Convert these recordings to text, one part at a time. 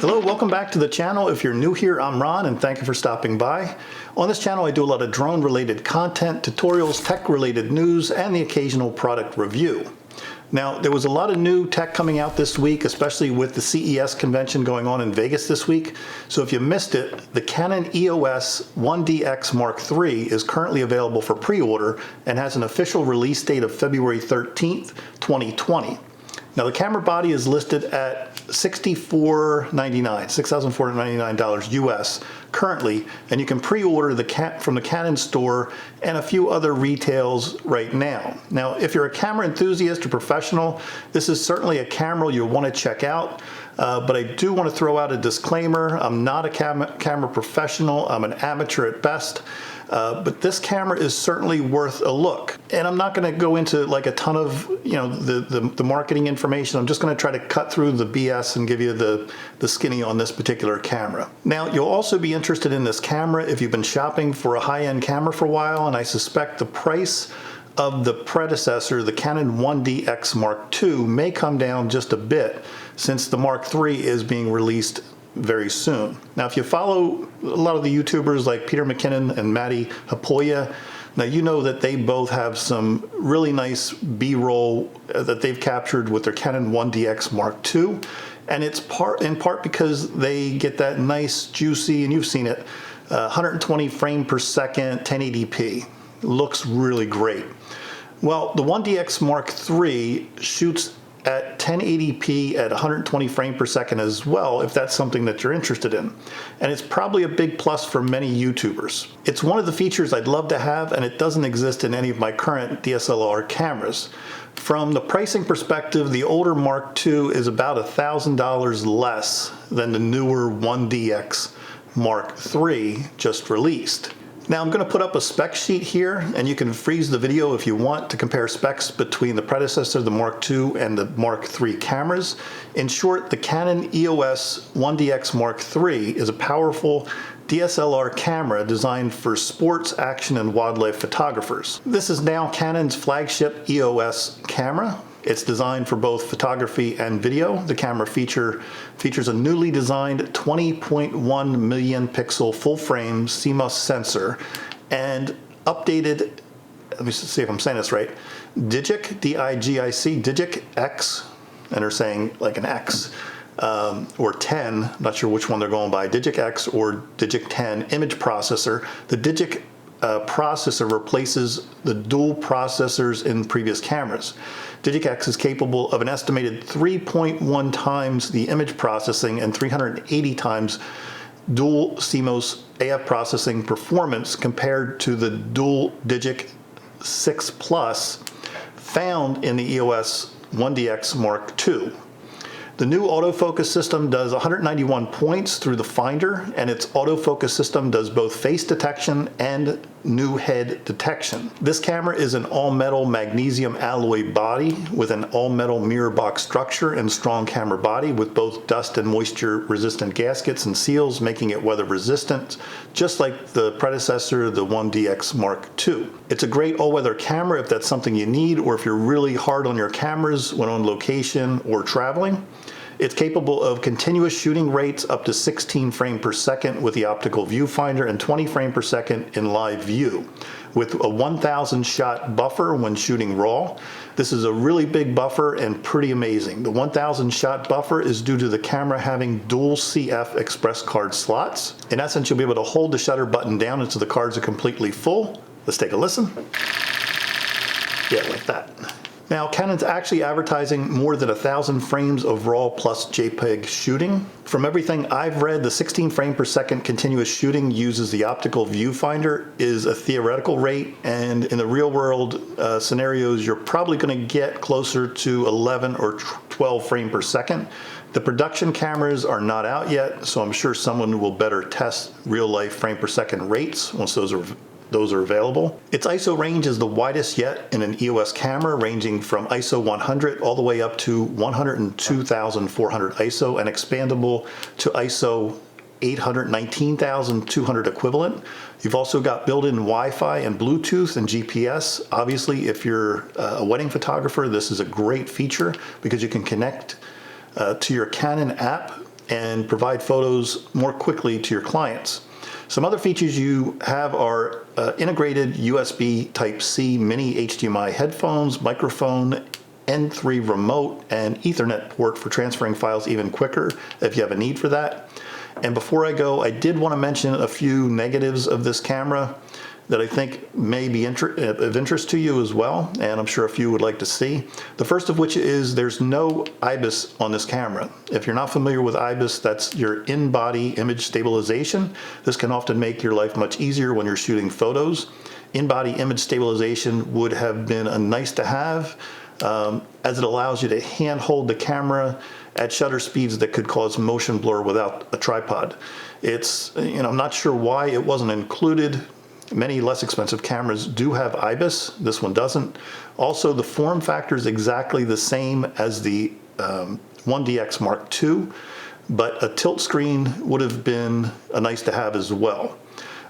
Hello, welcome back to the channel. If you're new here, I'm Ron and thank you for stopping by. On this channel I do a lot of drone related content, tutorials, tech related news, and the occasional product review. Now, there was a lot of new tech coming out this week, especially with the CES convention going on in Vegas this week. So if you missed it, the Canon EOS 1DX Mark III is currently available for pre-order and has an official release date of February 13th, 2020. Now the camera body is listed at $6,499 US currently, and you can pre-order from the Canon store and a few other retails right now. Now, if you're a camera enthusiast or professional, this is certainly a camera you'll want to check out. But I do want to throw out a disclaimer. I'm not a camera professional. I'm an amateur at best. But this camera is certainly worth a look. And I'm not going to go into like a ton of, the marketing information. I'm just going to try to cut through the BS and give you the skinny on this particular camera. Now, you'll also be interested in this camera if you've been shopping for a high-end camera for a while, and I suspect the price of the predecessor, the Canon 1DX Mark II, may come down just a bit since the Mark III is being released very soon. Now, if you follow a lot of the YouTubers like Peter McKinnon and Maddie Hapoya, now you know that they both have some really nice B-roll that they've captured with their Canon 1DX Mark II, and it's in part because they get that nice, juicy, and you've seen it, 120 frame per second, 1080p. Looks really great. Well, the 1DX Mark III shoots at 1080p at 120 frame per second as well, if that's something that you're interested in. And it's probably a big plus for many YouTubers. It's one of the features I'd love to have, and it doesn't exist in any of my current DSLR cameras. From the pricing perspective, the older Mark II is about $1,000 less than the newer 1DX Mark III just released. Now I'm going to put up a spec sheet here, and you can freeze the video if you want to compare specs between the predecessor, the Mark II, and the Mark III cameras. In short, the Canon EOS 1DX Mark III is a powerful DSLR camera designed for sports, action, and wildlife photographers. This is now Canon's flagship EOS camera. It's designed for both photography and video. The camera features a newly designed 20.1 million pixel full-frame CMOS sensor and updated, let me see if I'm saying this right, DIGIC, D-I-G-I-C, DIGIC X, and they're saying like an X, or 10, I'm not sure which one they're going by, DIGIC X or DIGIC 10 image processor. The DIGIC processor replaces the dual processors in previous cameras. DIGIC X is capable of an estimated 3.1 times the image processing and 380 times dual CMOS AF processing performance compared to the dual DIGIC 6 Plus found in the EOS 1DX Mark II. The new autofocus system does 191 points through the finder, and its autofocus system does both face detection and new head detection. This camera is an all-metal magnesium alloy body with an all-metal mirror box structure and strong camera body with both dust and moisture resistant gaskets and seals, making it weather resistant, just like the predecessor, the 1DX Mark II. It's a great all-weather camera if that's something you need, or if you're really hard on your cameras when on location or traveling. It's capable of continuous shooting rates up to 16 frames per second with the optical viewfinder and 20 frames per second in live view, with a 1000 shot buffer when shooting raw. This is a really big buffer and pretty amazing. The 1000 shot buffer is due to the camera having dual CF express card slots. In essence, you'll be able to hold the shutter button down until the cards are completely full. Let's take a listen. Yeah, like that. Now, Canon's actually advertising more than 1,000 frames of RAW plus JPEG shooting. From everything I've read, the 16 frame per second continuous shooting uses the optical viewfinder is a theoretical rate, and in the real world scenarios, you're probably going to get closer to 11 or 12 frame per second. The production cameras are not out yet, so I'm sure someone will better test real life frame per second rates once those are available. Its ISO range is the widest yet in an EOS camera, ranging from ISO 100 all the way up to 102,400 ISO and expandable to ISO 819,200 equivalent. You've also got built-in Wi-Fi and Bluetooth and GPS. Obviously, if you're a wedding photographer, this is a great feature because you can connect to your Canon app and provide photos more quickly to your clients. Some other features you have are integrated USB Type-C mini HDMI headphones, microphone, N3 remote, and Ethernet port for transferring files even quicker if you have a need for that. And before I go, I did want to mention a few negatives of this camera that I think may be of interest to you as well, and I'm sure a few would like to see. The first of which is there's no IBIS on this camera. If you're not familiar with IBIS, that's your in-body image stabilization. This can often make your life much easier when you're shooting photos. In-body image stabilization would have been a nice to have, as it allows you to hand hold the camera at shutter speeds that could cause motion blur without a tripod. I'm not sure why it wasn't included. Many less expensive cameras do have IBIS. This one doesn't. Also, the form factor is exactly the same as the 1DX Mark II, but a tilt screen would have been a nice to have as well.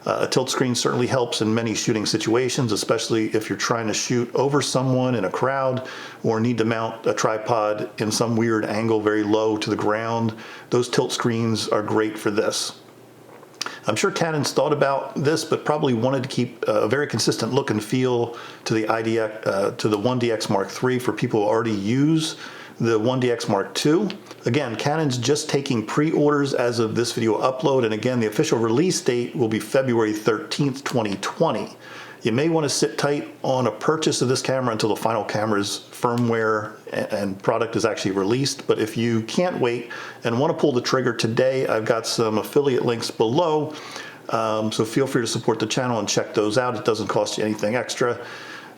A tilt screen certainly helps in many shooting situations, especially if you're trying to shoot over someone in a crowd or need to mount a tripod in some weird angle very low to the ground. Those tilt screens are great for this. I'm sure Canon's thought about this, but probably wanted to keep a very consistent look and feel to the 1DX Mark III for people who already use the 1DX Mark II. Again, Canon's just taking pre-orders as of this video upload, and again, the official release date will be February 13th, 2020. You may want to sit tight on a purchase of this camera until the final camera's firmware and product is actually released. But if you can't wait and want to pull the trigger today, I've got some affiliate links below. So feel free to support the channel and check those out. It doesn't cost you anything extra.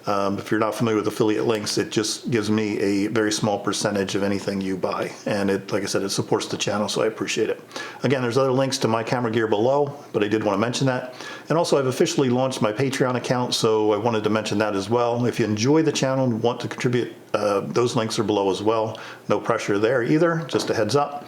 If you're not familiar with affiliate links, it just gives me a very small percentage of anything you buy. And it, like I said, it supports the channel, so I appreciate it. Again, there's other links to my camera gear below, but I did want to mention that. And also, I've officially launched my Patreon account, so I wanted to mention that as well. If you enjoy the channel and want to contribute, those links are below as well. No pressure there either, just a heads up.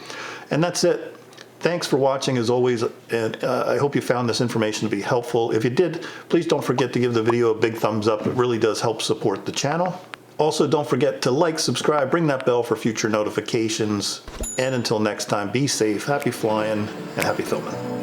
And that's it. Thanks for watching as always, and I hope you found this information to be helpful. If you did, please don't forget to give the video a big thumbs up. It really does help support the channel. Also, don't forget to like, subscribe, ring that bell for future notifications. And until next time, be safe, happy flying, and happy filming.